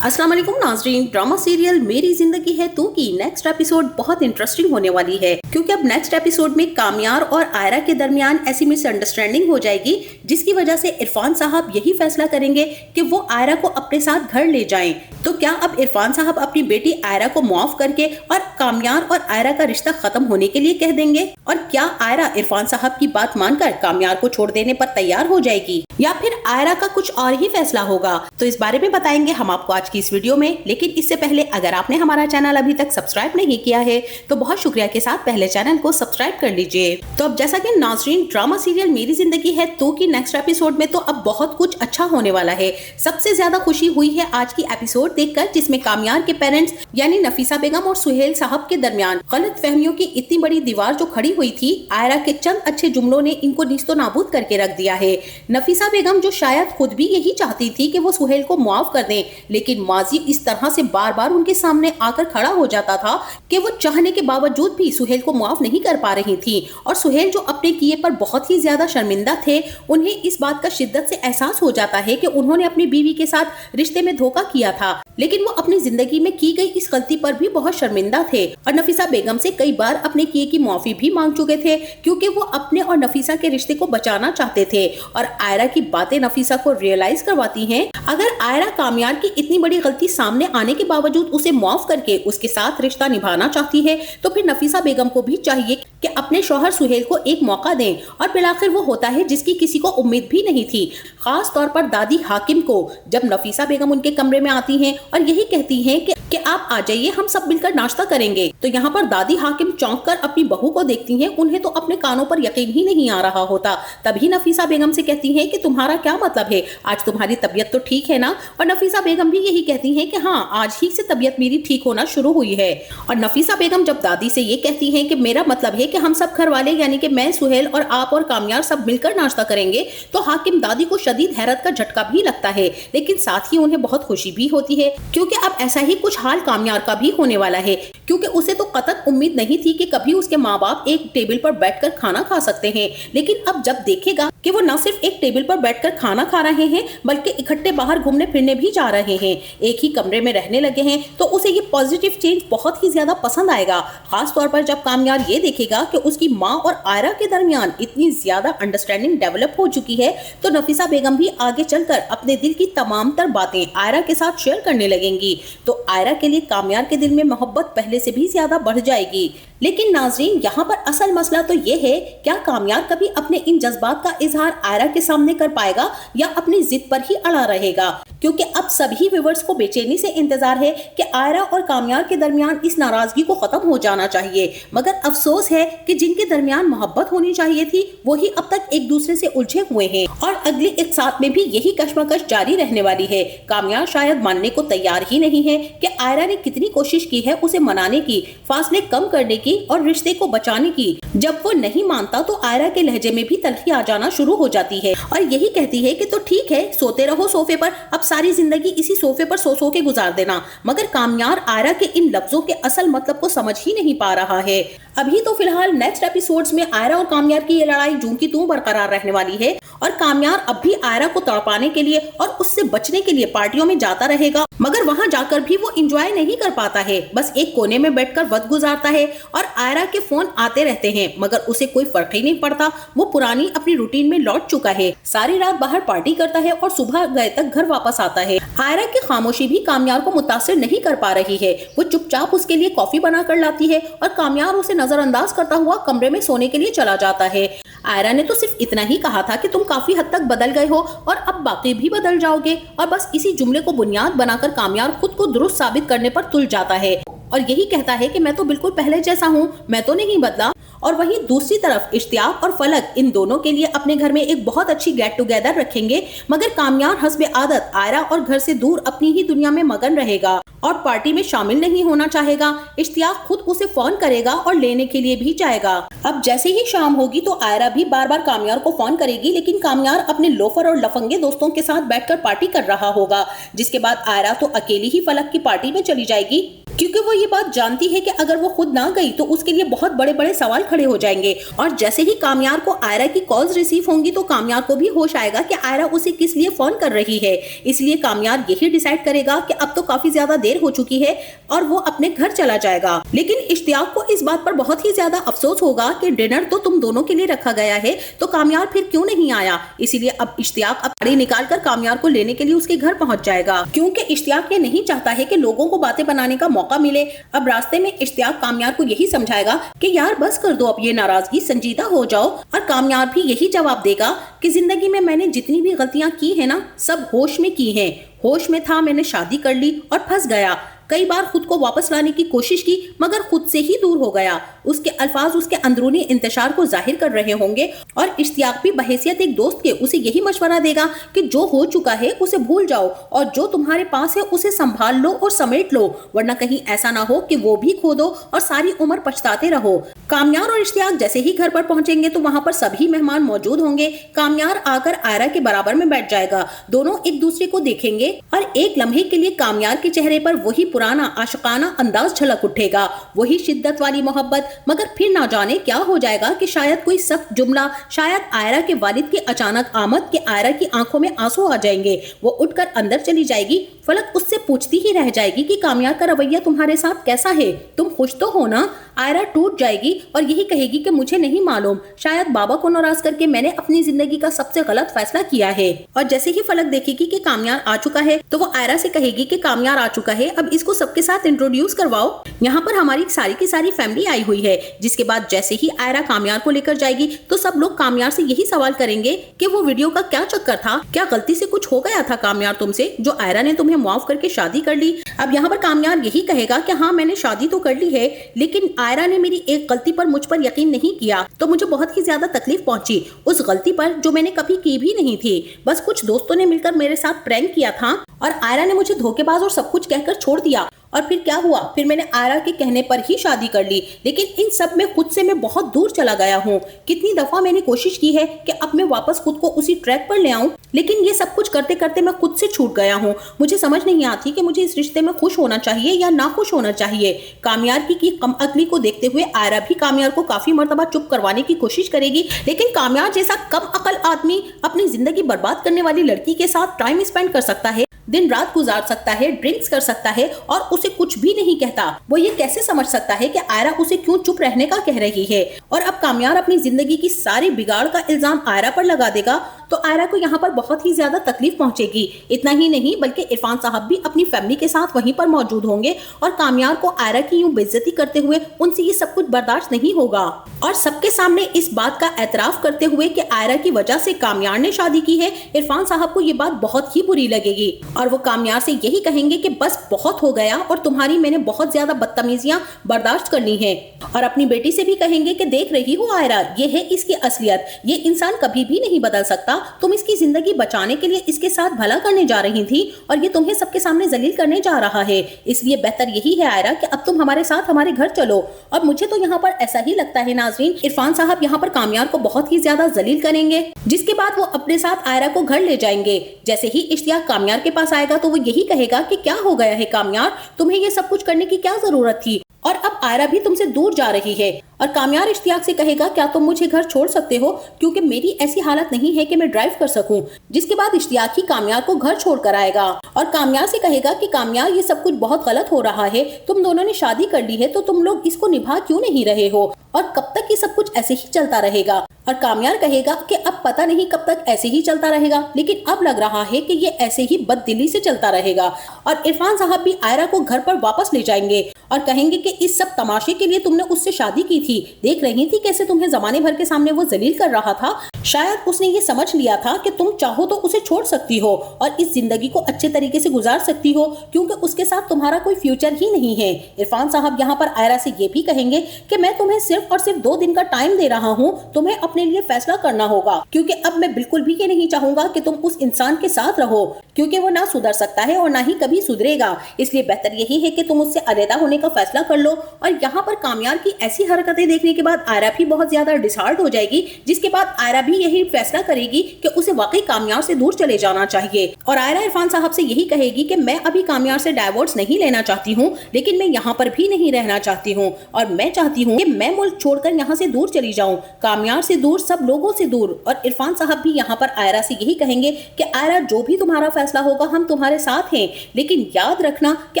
अस्सलाम वालेकुम नाज़रीन, ड्रामा सीरियल मेरी जिंदगी है तू की नेक्स्ट एपिसोड बहुत इंटरेस्टिंग होने वाली है, क्योंकि अब नेक्स्ट एपिसोड में कामयार और आयरा के दरमियान ऐसी मिसअंडरस्टैंडिंग हो जाएगी जिसकी वजह से इरफान साहब यही फैसला करेंगे कि वो आयरा को अपने साथ घर ले जाएं। तो क्या अब इरफान साहब अपनी बेटी आयरा को माफ करके और कामयार और आयरा का रिश्ता खत्म होने के लिए कह देंगे, और क्या आयरा इरफान साहब की बात मानकर कामयार को छोड़ देने पर तैयार हो जाएगी, या फिर आयरा का कुछ और ही फैसला होगा? तो इस बारे में बताएंगे हम आपको आज की इस वीडियो में। लेकिन इससे पहले अगर आपने हमारा चैनल अभी तक सब्सक्राइब नहीं किया है तो बहुत शुक्रिया के साथ पहले चैनल को सब्सक्राइब कर लीजिए। तो अब जैसा कि नाज़रीन, ड्रामा सीरियल मेरी जिंदगी है तो की नेक्स्ट एपिसोड में तो अब बहुत कुछ अच्छा होने वाला है। सबसे ज्यादा खुशी हुई है आज की एपिसोड देखकर, जिसमें कामयार के पेरेंट्स यानी नफीसा बेगम और सुहेल साहब के दरमियान गलत फहमियों की इतनी बड़ी दीवार जो खड़ी हुई थी, आयरा के चंद अच्छे जुमलों ने इनको निस्तो नाबूद करके रख दिया है। नफीसा बेगम जो शायद खुद भी यही चाहती थी कि वो सुहेल को माफ कर दें, लेकिन माजी इस तरह से बार बार उनके सामने आकर खड़ा हो जाता था कि वो चाहने के बावजूद भी सुहेल को माफ नहीं कर पा रही थी। और सुहेल जो अपने किए पर बहुत ही ज्यादा शर्मिंदा थे, उन्हें इस बात का शिद्दत से एहसास हो जाता है कि उन्होंने अपनी बीवी के साथ रिश्ते में धोखा किया था, लेकिन वो अपनी जिंदगी में की गई इस गलती पर भी बहुत शर्मिंदा थे और नफीसा बेगम से कई बार अपने किए की माफी भी मांग चुके थे, क्योंकि वो अपने और नफीसा के रिश्ते को बचाना चाहते थे। और आयरा की बातें नफीसा को रियलाइज करवाती हैं, अगर आयरा कामयार की इतनी बड़ी गलती सामने आने के बावजूद उसे माफ करके उसके साथ रिश्ता निभाना चाहती है, तो फिर नफीसा बेगम को भी चाहिए कि अपने शौहर सुहेल को एक मौका दें। और फिर आखिर वो होता है जिसकी किसी को उम्मीद भी नहीं थी, खास तौर पर दादी हाकिम को, जब नफीसा बेगम उनके कमरे में आती हैं और यही कहती हैं कि आप आ जाइए, हम सब मिलकर नाश्ता करेंगे। तो यहाँ पर दादी हाकिम चौंक कर अपनी बहू को देखती हैं, उन्हें तो अपने कानों पर यकीन ही नहीं आ रहा होता। तभी नफीसा बेगम से कहती हैं कि तुम्हारा क्या मतलब है, आज तुम्हारी तबीयत तो ठीक है ना? और नफीसा बेगम भी यही कहती हैं कि हाँ, आज ही से तबीयत मेरी ठीक होना शुरू हुई है। और नफीसा बेगम जब दादी से ये कहती हैं कि मेरा मतलब है कि हम सब घर वाले यानी कि मैं, सुहेल और आप और कामयार सब मिलकर नाश्ता करेंगे, तो हाकिम दादी को शदीद हैरत का झटका भी लगता है, लेकिन साथ ही उन्हें बहुत खुशी भी होती है, क्योंकि अब ऐसा ही कुछ हाल कामयार का भी होने वाला है। क्योंकि उसे तो कतई उम्मीद नहीं थी कि कभी उसके माँ बाप एक टेबल पर बैठकर खाना खा सकते हैं, लेकिन अब जब देखेगा कि वो न सिर्फ एक टेबल पर बैठकर खाना खा रहे हैं बल्कि इकट्ठे बाहर घूमने फिरने भी जा रहे हैं, एक ही कमरे में रहने लगे हैं, तो उसे ये पॉजिटिव चेंज बहुत ही ज्यादा पसंद आएगा। खास तौर पर जब कामयार ये देखेगा कि उसकी माँ और आयरा के दरमियान इतनी ज्यादा अंडरस्टैंडिंग डेवलप हो चुकी है, तो नफीसा बेगम भी आगे चलकर अपने दिल की तमाम तर बातें आयरा के साथ शेयर करने लगेंगी। तो आयरा के लिए कामयार के दिल में मोहब्बत पहले से भी ज्यादा बढ़ जाएगी। लेकिन नाज़रीन, यहाँ पर असल मसला तो ये है, क्या कामयार कभी अपने इन जज्बात का इजहार आयरा के सामने कर पाएगा या अपनी जिद पर ही अड़ा रहेगा? क्योंकि अब सभी व्यूअर्स को बेचैनी से इंतजार है कि आयरा और कामयार के दरमियान इस नाराजगी को खत्म हो जाना चाहिए, मगर अफसोस है कि जिनके दरमियान मोहब्बत होनी चाहिए थी वही अब तक एक दूसरे से उलझे हुए हैं और अगले एक साथ में भी यही कश्मकश जारी रहने वाली है। कामयार शायद मानने को तैयार ही नहीं है कि आयरा ने कितनी कोशिश की है उसे मनाने की, फासले कम करने की और रिश्ते को बचाने की। जब वो नहीं मानता तो आयरा के लहजे में भी तलखी आ जाना शुरू हो जाती है और यही कहती है कि तो ठीक है, सोते रहो सोफे पर, अब सारी जिंदगी इसी सोफे पर सो सो के गुजार देना। मगर कामयार आयरा के इन लफ्जों के असल मतलब को समझ ही नहीं पा रहा है। अभी तो फिलहाल नेक्स्ट एपिसोड्स में आयरा और कामयार की ये लड़ाई जूं की तूं बरकरार रहने वाली है और कामयार अब भी आयरा को तड़पाने के लिए और उससे बचने के लिए पार्टियों में जाता रहेगा, मगर वहां जाकर भी वो एंजॉय नहीं कर पाता है, बस एक कोने में बैठकर वक्त गुजारता है और आयरा के फोन आते रहते हैं, मगर उसे कोई फर्क ही नहीं पड़ता। वो पुरानी अपनी रूटीन में लौट चुका है, सारी रात बाहर पार्टी करता है और सुबह गए तक घर वापस आता है। आयरा की खामोशी भी कामयार को मुतासिर नहीं कर पा रही है। वो चुपचाप उसके लिए कॉफी बना कर लाती है और कामयार उसे नजरअंदाज करता हुआ कमरे में सोने के लिए चला जाता है। आयरा ने तो सिर्फ इतना ही कहा था कि तुम काफी हद तक बदल गए हो और अब बाकी भी बदल जाओगे, और बस इसी जुमले को बुनियाद बनाकर कामयार खुद को दुरुस्त साबित करने पर तुल जाता है और यही कहता है कि मैं तो बिल्कुल पहले जैसा हूँ, मैं तो नहीं बदला। और वहीं दूसरी तरफ इश्तियाक और फलक इन दोनों के लिए अपने घर में एक बहुत अच्छी गेट टुगेदर रखेंगे, मगर कामयार हस्बे आदत आयरा और घर से दूर अपनी ही दुनिया में मगन रहेगा और पार्टी में शामिल नहीं होना चाहेगा। इश्तियाक खुद उसे फोन करेगा और लेने के लिए भी जाएगा। अब जैसे ही शाम होगी तो आयरा भी बार बार कामयार को फोन करेगी, लेकिन कामयार अपने लोफर और लफंगे दोस्तों के साथ बैठकर पार्टी कर रहा होगा, जिसके बाद आयरा तो अकेली ही फलक की पार्टी में चली जाएगी क्योंकि वो ये बात जानती है कि अगर वो खुद ना गई तो उसके लिए बहुत बड़े बड़े सवाल खड़े हो जाएंगे। और जैसे ही कामयार को आयरा की कॉल्स रिसीव होंगी तो कामयार को भी होश आएगा कि आयरा उसे किस लिए फोन कर रही है। इसलिए कामयार यही डिसाइड करेगा कि अब तो काफी ज्यादा देर हो चुकी है और वो अपने घर चला जाएगा। लेकिन इश्तियाक को इस बात पर बहुत ही ज्यादा अफसोस होगा कि डिनर तो तुम दोनों के लिए रखा गया है, तो कामयार फिर क्यों नहीं आया। इसीलिए अब इश्तियाक अब गाड़ी निकाल कर कामयार को लेने के लिए उसके घर पहुंच जाएगा, क्योंकि इश्तियाक ये नहीं चाहता है कि लोगों को बातें बनाने का मौका मिले। अब रास्ते में इश्तियाक कामयार को यही समझाएगा कि यार बस कर दो, अब ये नाराजगी, संजीदा हो जाओ। और कामयार भी यही जवाब देगा कि जिंदगी में मैंने जितनी भी गलतियां की है ना, सब होश में की हैं। होश में था, मैंने शादी कर ली और फंस गया। कई बार खुद को वापस लाने की कोशिश की मगर खुद से ही दूर हो गया। उसके अल्फाज उसके अंदरूनी इंतशार को जाहिर कर रहे होंगे और इश्तियाक भी बहैसियत एक दोस्त के उसे यही मशवरा देगा कि जो हो चुका है उसे भूल जाओ और जो तुम्हारे पास है उसे संभाल लो और समेट लो, वरना कहीं ऐसा ना हो कि वो भी खो दो और सारी उम्र पछताते रहो। कामयार और इश्तियाक जैसे ही घर पर पहुंचेंगे तो वहां पर सभी मेहमान मौजूद होंगे। कामयार आकर आयरा के बराबर में बैठ जाएगा। दोनों एक दूसरे को देखेंगे और एक लम्हे के लिए कामयार के चेहरे पर वही पुराना आशिकाना अंदाज झलक उठेगा, वही शिद्दत वाली मोहब्बत। मगर फिर ना जाने क्या हो जाएगा कि शायद कोई सख्त जुमला, शायद आयरा के वालिद की अचानक आमद के आयरा की आंखों में आंसू आ जाएंगे। वो उठकर अंदर चली जाएगी। फलक उससे पूछती ही रह जाएगी कि कामयार का रवैया तुम्हारे साथ कैसा है, तुम खुश तो हो ना। आयरा टूट जाएगी और यही कहेगी कि मुझे नहीं मालूम, शायद बाबा को नाराज करके मैंने अपनी जिंदगी का सबसे गलत फैसला किया है। और जैसे ही फलक देखेगी कि कामयार आ चुका है तो वो आयरा से कहेगी कि कामयार आ चुका है, अब इसको सबके साथ इंट्रोड्यूस करवाओ। यहाँ पर हमारी सारी की सारी फैमिली आई हुई है। जिसके बाद जैसे ही आयरा कामयार को लेकर जाएगी तो सब लोग कामयार से यही सवाल करेंगे कि वो वीडियो का क्या चक्कर था, क्या गलती से कुछ हो गया था कामयार तुमसे, जो आयरा ने तुम्हें माफ करके शादी कर ली। अब यहाँ पर कामयार यही कहेगा कि हाँ मैंने शादी तो कर ली है, लेकिन आयरा ने मेरी एक गलती पर मुझ पर यकीन नहीं किया तो मुझे बहुत ही ज्यादा तकलीफ पहुंची, उस गलती पर जो मैंने कभी की भी नहीं थी। बस कुछ दोस्तों ने मिलकर मेरे साथ प्रैंक किया था और आयरा ने मुझे धोखेबाज और सब कुछ कहकर छोड़ दिया। और फिर क्या हुआ, फिर मैंने आयरा के कहने पर ही शादी कर ली। लेकिन इन सब में खुद से मैं बहुत दूर चला गया हूँ। कितनी दफा मैंने कोशिश की है कि अब मैं वापस खुद को उसी ट्रैक पर ले आऊं, लेकिन ये सब कुछ करते करते मैं खुद से छूट गया हूँ। मुझे समझ नहीं आती कि मुझे इस रिश्ते में खुश होना चाहिए या ना खुश होना चाहिए। कामयार की कम अकली को देखते हुए आयरा भी कामयार को काफी मर्तबा चुप करवाने की कोशिश करेगी, लेकिन कामयार जैसा कम अकल आदमी अपनी जिंदगी बर्बाद करने वाली लड़की के साथ टाइम स्पेंड कर सकता है, दिन रात गुजार सकता है, ड्रिंक्स कर सकता है और उसे कुछ भी नहीं कहता। वो ये कैसे समझ सकता है कि आयरा उसे क्यों चुप रहने का कह रही है। और अब कामयार अपनी जिंदगी की सारी बिगाड़ का इल्जाम आयरा पर लगा देगा तो आयरा को यहाँ पर बहुत ही ज्यादा तकलीफ पहुंचेगी। इतना ही नहीं बल्कि इरफान साहब भी अपनी फैमिली के साथ वहीं पर मौजूद होंगे और कामयार को आयरा की यूं बेइज्जती करते हुए उनसे ये सब कुछ बर्दाश्त नहीं होगा। और सबके सामने इस बात का एतराफ करते हुए कि आयरा की वजह से कामयार ने शादी की है, इरफान साहब को ये बात बहुत ही बुरी लगेगी और वो कामयार से यही कहेंगे कि बस बहुत हो गया और तुम्हारी मैंने बहुत ज्यादा बदतमीजियां बर्दाश्त करनी है। और अपनी बेटी से भी कहेंगे कि देख रही हो आयरा, ये है इसकी असलियत, ये इंसान कभी भी नहीं बदल सकता। तुम इसकी जिंदगी बचाने के लिए इसके साथ भला करने जा रही थी और ये तुम्हें सबके सामने जलील करने जा रहा है। इसलिए बेहतर यही है आयरा कि अब तुम हमारे साथ हमारे घर चलो। और मुझे तो यहाँ पर ऐसा ही लगता है नाजरीन, इरफान साहब यहाँ पर कामयार को बहुत ही ज्यादा जलील करेंगे, जिसके बाद वो अपने साथ आयरा को घर ले जाएंगे। जैसे ही इश्तियाक कामयार के पास आएगा तो वो यही कहेगा कि क्या हो गया है कामयार, तुम्हें ये सब कुछ करने की क्या जरूरत थी और अब आयरा भी तुमसे दूर जा रही है। और कामयार इश्तियाक से कहेगा क्या तुम मुझे घर छोड़ सकते हो, क्योंकि मेरी ऐसी हालत नहीं है कि मैं ड्राइव कर सकूं। जिसके बाद इश्तियाक ही कामयार को घर छोड़ कर आएगा और कामयार से कहेगा कि कामयार ये सब कुछ बहुत गलत हो रहा है, तुम दोनों ने शादी कर ली है तो तुम लोग इसको निभा क्यों नहीं रहे हो और कब तक ये सब कुछ ऐसे ही चलता रहेगा। और कामयार कहेगा कि अब पता नहीं कब तक ऐसे ही चलता रहेगा, लेकिन अब लग रहा है कि ये ऐसे ही बददिली से चलता रहेगा। और इरफान साहब भी आयरा को घर पर वापस ले जाएंगे और कहेंगे कि इस सब तमाशे के लिए तुमने उससे शादी की थी, देख रही थी कैसे तुम्हें जमाने भर के सामने वो जलील कर रहा था। शायद उसने ये समझ लिया था कि तुम चाहो तो उसे छोड़ सकती हो और इस जिंदगी को अच्छे तरीके से गुजार सकती हो, क्योंकि उसके साथ तुम्हारा कोई फ्यूचर ही नहीं है। इरफान साहब यहाँ पर आयरा से ये भी कहेंगे कि मैं तुम्हें सिर्फ और सिर्फ 2 दिन का टाइम दे रहा हूँ, तुम्हें अपने लिए फैसला करना होगा, क्योंकि अब मैं बिल्कुल भी ये नहीं चाहूंगा कि तुम उस इंसान के साथ रहो, क्योंकि वो ना सुधर सकता है और ना ही कभी सुधरेगा। इसलिए बेहतर यही है कि तुम उससे अलग होने का फैसला कर लो। और यहाँ पर कामयार की ऐसी हरकतें देखने के बाद आयरा भी बहुत ज्यादा डिसहार्ट हो जाएगी, जिसके बाद आयरा भी यही फैसला करेगी कि उसे वाकई कामयार से दूर चले जाना चाहिए। और आयरा इरफान साहब से यही कहेगी कि मैं अभी कामयार से डाइवोर्स नहीं लेना चाहती हूँ, लेकिन मैं यहाँ पर भी नहीं रहना चाहती हूँ और मैं चाहती हूँ कि मैं मुल्क छोड़कर यहाँ से दूर चली जाऊँ, कामयार से दूर, सब लोगों से दूर। और इरफान साहब भी यहाँ पर आयरा से यही कहेंगे कि आयरा जो भी तुम्हारा फैसला होगा हम तुम्हारे साथ हैं, लेकिन याद रखना कि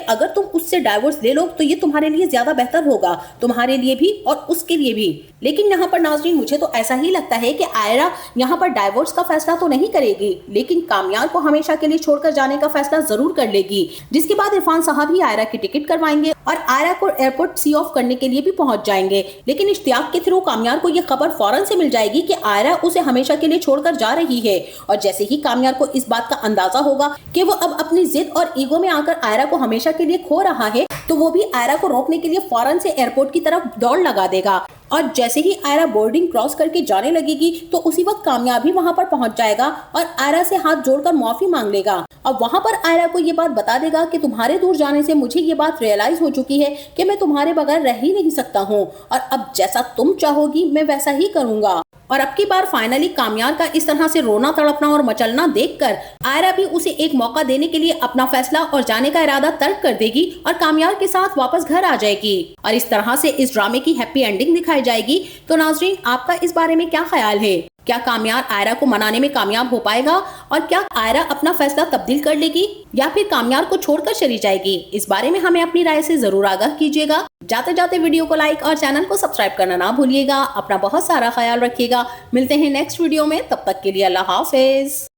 अगर तुम उससे डाइवोर्स ले लो तो ये तुम्हारे लिए ज्यादा बेहतर होगा, तुम्हारे लिए भी और उसके लिए भी। लेकिन यहाँ पर नाज़रीन मुझे तो ऐसा ही लगता है कि आयरा यहाँ पर डाइवोर्स का फैसला तो नहीं करेगी, लेकिन कामयार को हमेशा के लिए छोड़कर जाने का फैसला जरूर कर लेगी। जिसके बाद इरफान साहब ही आयरा की टिकट करवाएंगे और आयरा को एयरपोर्ट सी ऑफ करने के लिए भी पहुंच जाएंगे। लेकिन इश्तियाक के थ्रू कामयार को यह खबर फौरन से मिल जाएगी कि आयरा उसे हमेशा के लिए छोड़कर जा रही है। और जैसे ही कामयार को इस बात का अंदाजा होगा कि वो अब अपनी जिद और ईगो में आकर आयरा को हमेशा के लिए खो रहा है, तो वो भी आयरा को रोकने के लिए फौरन से एयरपोर्ट की तरफ दौड़ लगा देगा। और जैसे ही आयरा बोर्डिंग क्रॉस करके जाने लगेगी तो उसी वक्त कामयाब भी वहां पर पहुंच जाएगा और आयरा से हाथ जोड़कर माफी मांग लेगा। और वहां पर आयरा को ये बात बता देगा कि तुम्हारे दूर जाने से मुझे ये बात रियलाइज हो चुकी है कि मैं तुम्हारे बगैर रह ही नहीं सकता हूँ और अब जैसा तुम चाहोगी मैं वैसा ही करूंगा। और अब की बार फाइनली कामयार का इस तरह से रोना तड़पना और मचलना देखकर आयरा भी उसे एक मौका देने के लिए अपना फैसला और जाने का इरादा तर्क कर देगी और कामयार के साथ वापस घर आ जाएगी। और इस तरह से इस ड्रामे की हैप्पी एंडिंग दिखाई जाएगी। तो नाज़रीन आपका इस बारे में क्या ख्याल है? क्या कामयार आयरा को मनाने में कामयाब हो पाएगा और क्या आयरा अपना फैसला तब्दील कर लेगी या फिर कामयार को छोड़कर चली जाएगी? इस बारे में हमें अपनी राय से जरूर आगाह कीजिएगा। जाते जाते वीडियो को लाइक और चैनल को सब्सक्राइब करना ना भूलिएगा। अपना बहुत सारा ख्याल रखिएगा। मिलते हैं नेक्स्ट वीडियो में, तब तक के लिए अल्लाह हाफिज।